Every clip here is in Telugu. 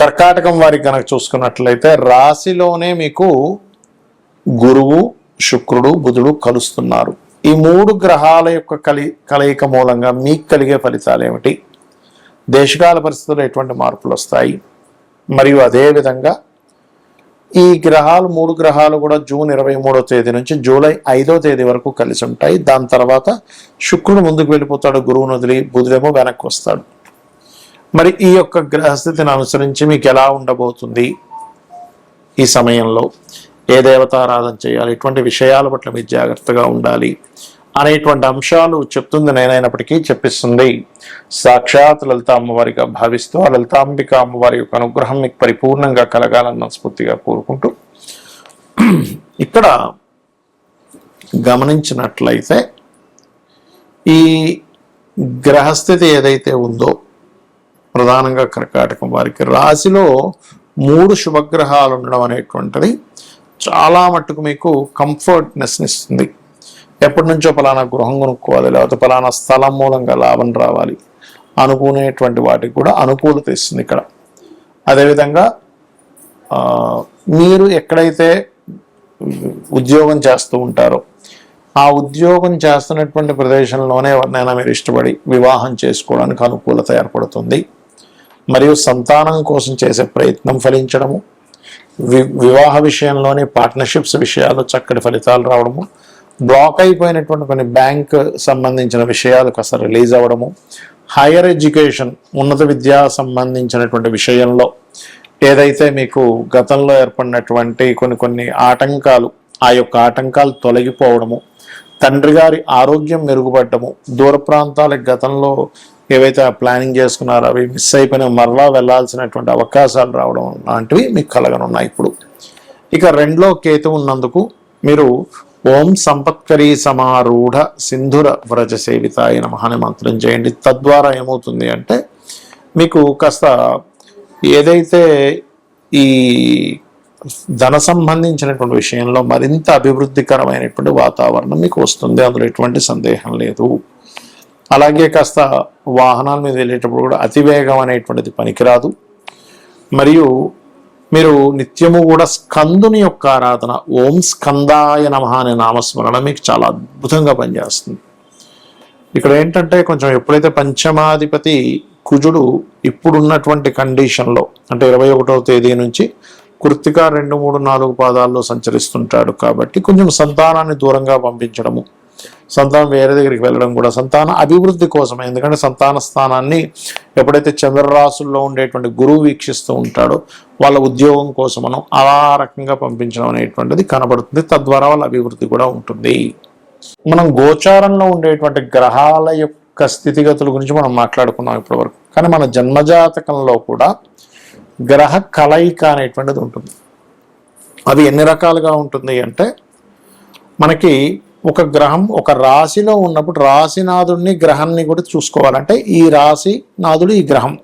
కర్కాటకం వారికి కనుక చూసుకున్నట్లయితే రాశిలోనే మీకు గురువు, శుక్రుడు, బుధుడు కలుస్తున్నారు. ఈ 3 గ్రహాల యొక్క కలయిక మూలంగా మీకు కలిగే ఫలితాలు ఏమిటి, దేశకాల పరిస్థితుల్లో ఎటువంటి మార్పులు వస్తాయి, మరియు అదేవిధంగా ఈ గ్రహాలు 3 గ్రహాలు కూడా జూన్ 23వ తేదీ నుంచి జూలై 5వ తేదీ వరకు కలిసి ఉంటాయి. దాని తర్వాత శుక్రుడు ముందుకు వెళ్ళిపోతాడు, గురువును వదిలి, బుధుడేమో వెనక్కి వస్తాడు. మరి ఈ యొక్క గ్రహస్థితిని అనుసరించి మీకు ఎలా ఉండబోతుంది, ఈ సమయంలో ఏ దేవతారాధన చేయాలి, ఇటువంటి విషయాల పట్ల మీరు జాగ్రత్తగా ఉండాలి అనేటువంటి అంశాలు చెప్తుంది నేనైనప్పటికీ చెప్పిస్తుంది సాక్షాత్ లలిత అమ్మవారిగా భావిస్తూ ఆ లలితాంబిక అమ్మవారి యొక్క అనుగ్రహం మీకు పరిపూర్ణంగా కలగాలన్న స్ఫూర్తిగా కోరుకుంటూ, ఇక్కడ గమనించినట్లయితే ఈ గ్రహస్థితి ఏదైతే ఉందో ప్రధానంగా కర్కాటకం వారికి రాశిలో 3 శుభగ్రహాలు ఉండడం అనేటువంటిది చాలా మట్టుకు మీకు కంఫర్ట్నెస్ని ఇస్తుంది. ఎప్పటి నుంచో పలానా గృహం కొనుక్కోవాలి, లేకపోతే పలానా స్థలం మూలంగా లాభం రావాలి అనుకునేటువంటి వాటికి కూడా అనుకూలత ఇస్తుంది ఇక్కడ. అదేవిధంగా మీరు ఎక్కడైతే ఉద్యోగం చేస్తూ ఉంటారో ఆ ఉద్యోగం చేస్తున్నటువంటి ప్రదేశంలోనే ఎవరినైనా మీరు ఇష్టపడి వివాహం చేసుకోవడానికి అనుకూలత ఏర్పడుతుంది. మరియు సంతానం కోసం చేసే ప్రయత్నం ఫలించడము, వివాహ విషయంలోని పార్ట్నర్షిప్స్ విషయాలు చక్కటి ఫలితాలు రావడము, బ్లాక్ అయిపోయినటువంటి కొన్ని బ్యాంక్ సంబంధించిన విషయాలు కాస్త రిలీజ్ అవ్వడము, హైయర్ ఎడ్యుకేషన్ ఉన్నత విద్యా సంబంధించినటువంటి విషయంలో ఏదైతే మీకు గతంలో ఏర్పడినటువంటి కొన్ని ఆటంకాలు, ఆ యొక్క ఆటంకాలు తొలగిపోవడము, తండ్రి గారి ఆరోగ్యం మెరుగుపడము, దూర ప్రాంతాలకు గతంలో ఏవైతే ప్లానింగ్ చేసుకున్నారో అవి మిస్ అయిపోయిన మరలా వెళ్లాల్సినటువంటి అవకాశాలు రావడం లాంటివి మీకు కలగనున్నాయి. ఇప్పుడు ఇక 2లో కేతు ఉన్నందుకు మీరు ఓం సంపత్కరీ సమారూఢ సింధుర వ్రజ సేవితాయ నమః అనే మంత్రం చేయండి. తద్వారా ఏమవుతుంది అంటే మీకు కాస్త ఏదైతే ఈ ధన సంబంధించినటువంటి విషయంలో మరింత అభివృద్ధికరమైనటువంటి వాతావరణం మీకు వస్తుంది, అందులో ఎటువంటి సందేహం లేదు. అలాగే కాస్త వాహనాల మీద వెళ్ళేటప్పుడు కూడా అతివేగం అనేటువంటిది పనికిరాదు. మరియు మీరు నిత్యము కూడా స్కందుని యొక్క ఆరాధన, ఓం స్కందాయ నమః అనే నామస్మరణ మీకు చాలా అద్భుతంగా పనిచేస్తుంది. ఇక్కడ ఏంటంటే కొంచెం ఎప్పుడైతే పంచమాధిపతి కుజుడు ఇప్పుడున్నటువంటి కండిషన్లో అంటే 21వ తేదీ నుంచి కృత్తిక 2, 3, 4 పాదాల్లో సంచరిస్తుంటాడు కాబట్టి కొంచెం సంతానాన్ని దూరంగా పంపించడము, సంతానం వేరే దగ్గరికి వెళ్ళడం కూడా సంతాన అభివృద్ధి కోసమే. ఎందుకంటే సంతాన స్థానాన్ని ఎప్పుడైతే చంద్రరాశుల్లో ఉండేటువంటి గురువు వీక్షిస్తూ ఉంటాడో వాళ్ళ ఉద్యోగం కోసమను అలా రకంగా పంపించడం అనేటువంటిది కనబడుతుంది. తద్వారా వాళ్ళ అభివృద్ధి కూడా ఉంటుంది. మనం గోచారంలో ఉండేటువంటి గ్రహాల యొక్క స్థితిగతుల గురించి మనం మాట్లాడుకున్నాం ఇప్పటివరకు. కానీ మన జన్మజాతకంలో కూడా గ్రహ కలయిక అనేటువంటిది ఉంటుంది. అది ఎన్ని రకాలుగా ఉంటుంది అంటే మనకి ఒక గ్రహం ఒక రాశిలో ఉన్నప్పుడు రాశినాథుడిని గ్రహాన్ని కూడా చూసుకోవాలంటే ఈ రాశినాథుడు ఈ గ్రహం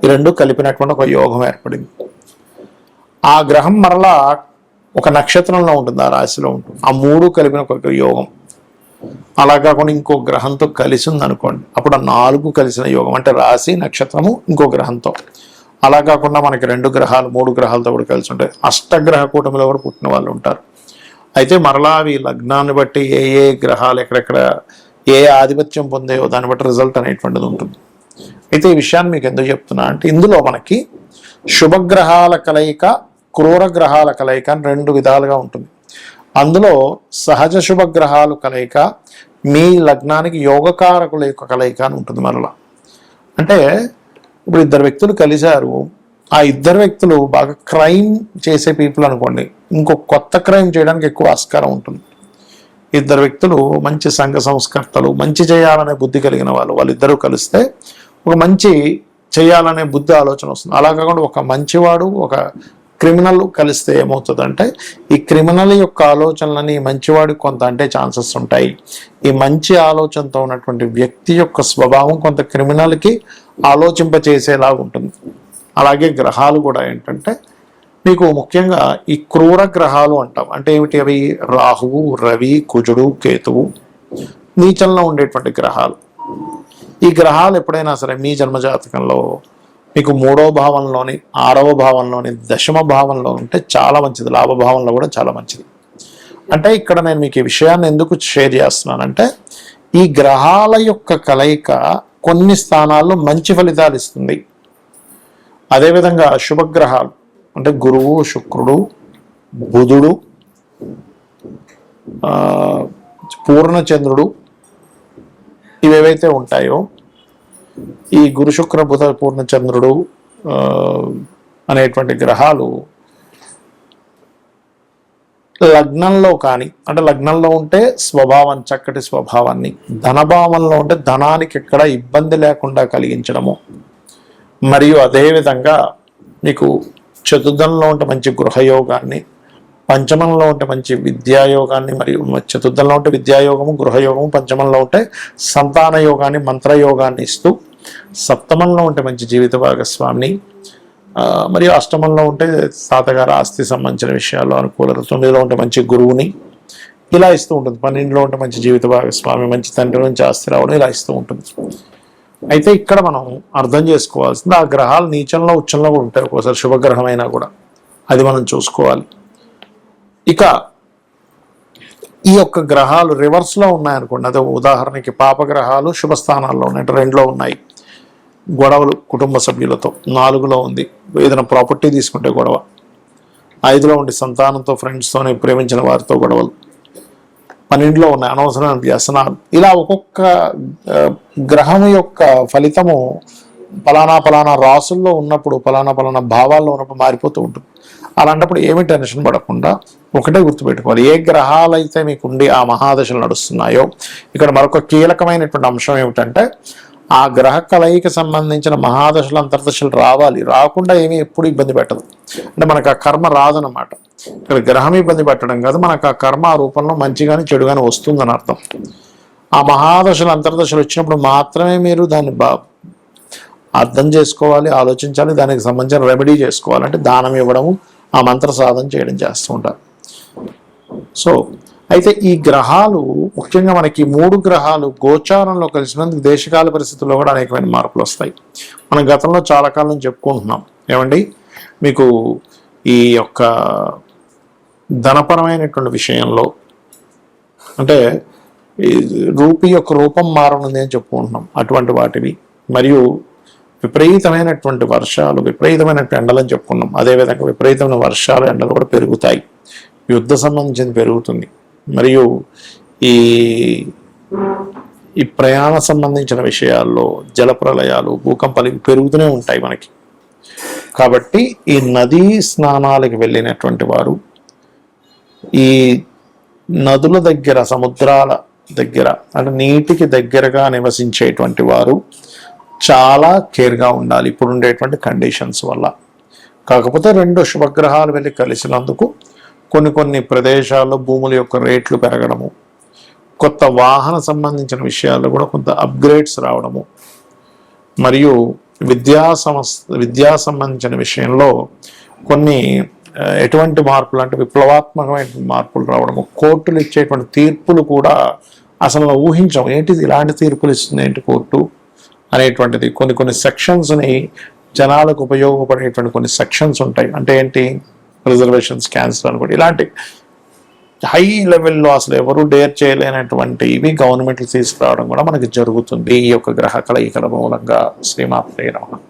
ఈ 2 కలిపినటువంటి ఒక యోగం ఏర్పడింది. ఆ గ్రహం మరలా ఒక నక్షత్రంలో ఉంటుంది, ఆ రాశిలో ఉంటుంది. ఆ 3 కలిపిన ఒక యోగం. అలా కాకుండా ఇంకో గ్రహంతో కలిసి ఉంది అనుకోండి, అప్పుడు ఆ 4 కలిసిన యోగం అంటే రాశి, నక్షత్రము, ఇంకో గ్రహంతో. అలా కాకుండా మనకి 2 గ్రహాలు 3 గ్రహాలతో కూడా కలిసి ఉంటాయి. అష్టగ్రహ కూటమిలో కూడా పుట్టిన వాళ్ళు ఉంటారు. అయితే మరలా అవి లగ్నాన్ని బట్టి ఏ గ్రహాలు ఎక్కడెక్కడ ఏ ఆధిపత్యం పొందేవో దాన్ని బట్టి రిజల్ట్ అనేటువంటిది ఉంటుంది. అయితే ఈ విషయాన్ని మీకు ఎందుకు చెప్తున్నా అంటే ఇందులో మనకి శుభగ్రహాల కలయిక, క్రూర గ్రహాల కలయిక అని 2 విధాలుగా ఉంటుంది. అందులో సహజ శుభగ్రహాలు కలయిక, మీ లగ్నానికి యోగకారకుల యొక్క కలయిక అని ఉంటుంది. మరలా అంటే ఇప్పుడు 2 వ్యక్తులు కలిశారు, ఆ 2 వ్యక్తులు బాగా క్రైమ్ చేసే పీపుల్ అనుకోండి, ఇంకో కొత్త క్రైమ్ చేయడానికి ఎక్కువ ఆస్కారం ఉంటుంది. 2 వ్యక్తులు మంచి సంఘ సంస్కర్తలు, మంచి చేయాలనే బుద్ధి కలిగిన వాళ్ళిద్దరూ కలిస్తే ఒక మంచి చేయాలనే బుద్ధి ఆలోచన వస్తుంది. అలా కాకుండా ఒక మంచివాడు ఒక క్రిమినల్ కలిస్తే ఏమవుతుందంటే ఈ క్రిమినల్ యొక్క ఆలోచనలని మంచివాడికి కొంత అంటే ఛాన్సెస్ ఉంటాయి. ఈ మంచి ఆలోచనతో ఉన్నటువంటి వ్యక్తి యొక్క స్వభావం కొంత క్రిమినల్కి ఆలోచింపచేసేలాగా ఉంటుంది. అలాగే గ్రహాలు కూడా ఏంటంటే మీకు ముఖ్యంగా ఈ క్రూర గ్రహాలు అంటాం. అంటే ఏమిటి అవి? రాహువు, రవి, కుజుడు, కేతువు నీచంలో ఉండేటువంటి గ్రహాలు. ఈ గ్రహాలు ఎప్పుడైనా సరే మీ జన్మజాతకంలో మీకు 3వ భావంలోని, 6వ భావంలోని, దశమ భావంలో ఉంటే చాలా మంచిది. లాభభావంలో కూడా చాలా మంచిది. అంటే ఇక్కడ నేను మీకు ఈ విషయాన్ని ఎందుకు షేర్ చేస్తున్నానంటే, ఈ గ్రహాల యొక్క కలయిక కొన్ని స్థానాల్లో మంచి ఫలితాలు ఇస్తుంది. అదేవిధంగా శుభగ్రహాలు అంటే గురువు, శుక్రుడు, బుధుడు, పూర్ణచంద్రుడు ఇవేవైతే ఉంటాయో, ఈ గురు, శుక్ర, బుధ, పూర్ణచంద్రుడు అనేటువంటి గ్రహాలు లగ్నంలో కానీ, అంటే లగ్నంలో ఉంటే స్వభావం, చక్కటి స్వభావాన్ని, ధనభావంలో ఉంటే ధనానికి ఎక్కడ ఇబ్బంది లేకుండా కలిగించడము, మరియు అదేవిధంగా మీకు చతుర్థంలో ఉంటే మంచి గృహయోగాన్ని, పంచమంలో ఉంటే మంచి విద్యాయోగాన్ని, మరియు చతుర్థంలో ఉంటే విద్యాయోగము, గృహయోగము, పంచమంలో ఉంటే సంతాన యోగాన్ని, మంత్రయోగాన్ని ఇస్తూ, సప్తమంలో ఉంటే మంచి జీవిత భాగస్వామిని, మరియు అష్టమంలో ఉంటే తాతగారు ఆస్తి సంబంధించిన విషయాల్లో అనుకూలత, 9లో ఉంటే మంచి గురువుని ఇలా ఇస్తూ ఉంటుంది. 12లో ఉంటే మంచి జీవిత భాగస్వామి, మంచి తండ్రి నుంచి ఆస్తి రావడం ఇలా ఇస్తూ ఉంటుంది. అయితే ఇక్కడ మనం అర్థం చేసుకోవాల్సింది, ఆ గ్రహాలు నీచంలో, ఉచ్చంలో కూడా ఉంటాయి. ఒక్కోసారి శుభగ్రహమైనా కూడా అది మనం చూసుకోవాలి. ఇక ఈ యొక్క గ్రహాలు రివర్స్లో ఉన్నాయనుకోండి, అదే ఉదాహరణకి పాపగ్రహాలు శుభస్థానాల్లో ఉన్నాయి, 2లో ఉన్నాయి, గొడవలు కుటుంబ సభ్యులతో, 4లో ఉంది ఏదైనా ప్రాపర్టీ తీసుకుంటే గొడవ, 5లో ఉండి సంతానంతో, ఫ్రెండ్స్తోనే, ప్రేమించిన వారితో గొడవలు, 12లో ఉన్నాయి అనవసరమైన వ్యసనాలు. ఇలా ఒక్కొక్క గ్రహం యొక్క ఫలితము పలానా రాసుల్లో ఉన్నప్పుడు, పలానా భావాల్లో ఉన్నప్పుడు మారిపోతూ ఉంటుంది. అలాంటప్పుడు ఏమీ టెన్షన్ పడకుండా ఒకటే గుర్తుపెట్టుకోవాలి, ఏ గ్రహాలు అయితే మీకు ఉండి ఆ మహాదశలు నడుస్తున్నాయో, ఇక్కడ మరొక కీలకమైనటువంటి అంశం ఏమిటంటే, ఆ గ్రహ కలయికి సంబంధించిన మహాదశలు, అంతర్దశలు రావాలి. రాకుండా ఏమీ ఎప్పుడు ఇబ్బంది పెట్టదు. అంటే మనకు ఆ కర్మ రాదనమాట. ఇక్కడ గ్రహం ఇబ్బంది పెట్టడం కాదు, మనకు ఆ కర్మ ఆ రూపంలో మంచిగాని చెడుగాని వస్తుందని అర్థం. ఆ మహాదశలు, అంతర్దశలు వచ్చినప్పుడు మాత్రమే మీరు దాన్ని అర్థం చేసుకోవాలి, ఆలోచించాలి, దానికి సంబంధించిన రెమెడీ చేసుకోవాలి. అంటే దానం ఇవ్వడము, ఆ మంత్ర సాధన చేయడం చేస్తూ ఉంటారు. సో అయితే ఈ గ్రహాలు ముఖ్యంగా మనకి 3 గ్రహాలు గోచారంలో కలిసినందుకు దేశకాల పరిస్థితుల్లో కూడా అనేకమైన మార్పులు వస్తాయి. మనం గతంలో చాలా కాలం చెప్పుకుంటున్నాం. ఏమండి, మీకు ఈ యొక్క ధనపరమైనటువంటి విషయంలో అంటే ఈ రూపీ యొక్క రూపం మారనుంది అని చెప్పుకుంటున్నాం. అటువంటి వాటివి, మరియు విపరీతమైనటువంటి వర్షాలు, విపరీతమైనటువంటి ఎండలని చెప్పుకున్నాం. అదేవిధంగా విపరీతమైన వర్షాలు, ఎండలు కూడా పెరుగుతాయి. యుద్ధ సంబంధించింది పెరుగుతుంది. మరియు ఈ ప్రయాణ సంబంధించిన విషయాల్లో జలప్రలయాలు, భూకంపాలు పెరుగుతూనే ఉంటాయి మనకి. కాబట్టి ఈ నదీ స్నానాలకు వెళ్ళినటువంటి వారు, ఈ నదుల దగ్గర, సముద్రాల దగ్గర, అంటే నీటికి దగ్గరగా నివసించేటువంటి వారు చాలా కేర్గా ఉండాలి ఇప్పుడు ఉండేటువంటి కండిషన్స్ వల్ల. కాకపోతే 2 శుభగ్రహాలు వెళ్ళి కలిసినందుకు కొన్ని ప్రదేశాల్లో భూముల యొక్క రేట్లు పెరగడము, కొత్త వాహన సంబంధించిన విషయాల్లో కూడా కొంత అప్గ్రేడ్స్ రావడము, మరియు విద్యా సంబంధించిన విషయంలో కొన్ని ఎటువంటి మార్పులు అంటే విప్లవాత్మకమైన మార్పులు రావడము, కోర్టులు ఇచ్చేటువంటి తీర్పులు కూడా అసలు ఊహించాం. ఏంటిది ఇలాంటి తీర్పులు ఇస్తుంది ఏంటి కోర్టు అనేటువంటిది. కొన్ని సెక్షన్స్ని జనాలకు ఉపయోగపడేటువంటి కొన్ని సెక్షన్స్ ఉంటాయి. అంటే ఏంటి, రిజర్వేషన్స్ క్యాన్సిల్ అనుకోండి, ఇలాంటి హై లెవెల్లో అసలు ఎవరు డేర్ చేయలేనటువంటి ఇవి గవర్నమెంట్లు తీసుకురావడం కూడా మనకి జరుగుతుంది ఈ యొక్క గ్రహ కలయికల మూలంగా. శ్రీమాత్రే నమః.